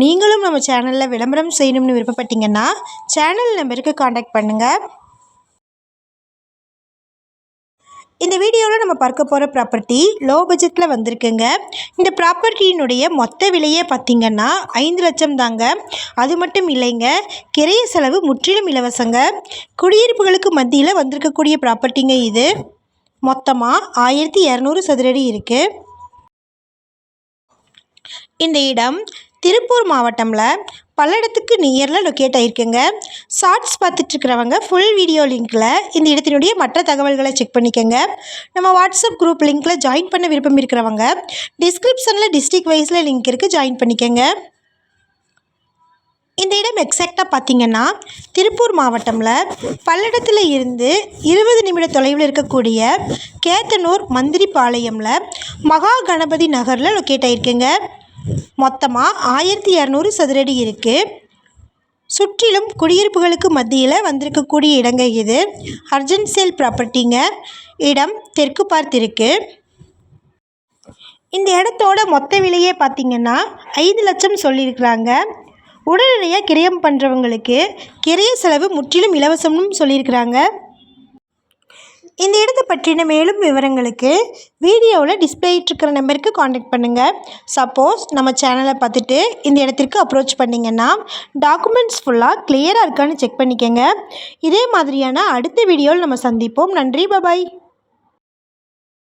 நீங்களும் நம்ம சேனலில் விளம்பரம் செய்யணும்னு விருப்பப்பட்டீங்கன்னா சேனல் நம்பருக்கு காண்டாக்ட் பண்ணுங்கள். இந்த வீடியோவில் நம்ம பார்க்க போகிற ப்ராப்பர்ட்டி லோ பட்ஜெட்டில் வந்திருக்குங்க. இந்த ப்ராப்பர்ட்டியினுடைய மொத்த விலையே பார்த்திங்கன்னா 5 லட்சம் தாங்க. அது மட்டும் இல்லைங்க, கிரைய செலவு முற்றிலும் இலவசங்க. குடியிருப்புகளுக்கு மத்தியில் வந்திருக்கக்கூடிய ப்ராப்பர்ட்டிங்க இது. மொத்தமாக 1200 சதுரடி இருக்குது. இந்த இடம் திருப்பூர் மாவட்டமில் பல்லடத்துக்கு நியரில் லொக்கேட் ஆகிருக்குங்க. ஷார்ட்ஸ் பார்த்துட்ருக்கிறவங்க ஃபுல் வீடியோ லிங்க்கில் இந்த இடத்தினுடைய மற்ற தகவல்களை செக் பண்ணிக்கோங்க. நம்ம வாட்ஸ்அப் குரூப் லிங்க்கில் ஜாயின் பண்ண விருப்பம் இருக்கிறவங்க டிஸ்கிரிப்ஷனில் டிஸ்ட்ரிக்ட் வைஸில் லிங்க் இருக்குது, ஜாயின் பண்ணிக்கோங்க. இந்த இடம் எக்ஸாக்டாக பார்த்திங்கன்னா திருப்பூர் மாவட்டமில் பல்லடத்தில் இருந்து 20 நிமிட தொலைவில் இருக்கக்கூடிய கேத்தனூர் மந்திரிபாளையமில் மகா கணபதி நகரில் லொக்கேட் ஆகிருக்குங்க. மொத்தமாக 1200 சதுரடி இருக்குது. சுற்றிலும் குடியிருப்புகளுக்கு மத்தியில் வந்திருக்கக்கூடிய இடங்க இது. அர்ஜென்ட் சேல் ப்ராப்பர்ட்டிங்க. இடம் தெற்கு பார்த்து இருக்குது. இந்த இடத்தோட மொத்த விலையே பார்த்திங்கன்னா 5 லட்சம் சொல்லியிருக்கிறாங்க. உடனடியாக கிரயம் பண்ணுறவங்களுக்கு கிரைய செலவு முற்றிலும் இலவசம்னு சொல்லியிருக்கிறாங்க. இந்த இடத்தை பற்றின மேலும் விவரங்களுக்கு வீடியோவில் டிஸ்பிளே இருக்கிற நம்பருக்கு காண்டாக்ட் பண்ணுங்கள். சப்போஸ் நம்ம சேனலை பார்த்துட்டு இந்த இடத்திற்கு அப்ரோச் பண்ணிங்கன்னா டாக்குமெண்ட்ஸ் ஃபுல்லாக கிளியராக இருக்கான்னு செக் பண்ணிக்கோங்க. இதே மாதிரியான அடுத்த வீடியோவில் நம்ம சந்திப்போம். நன்றி, பாய்.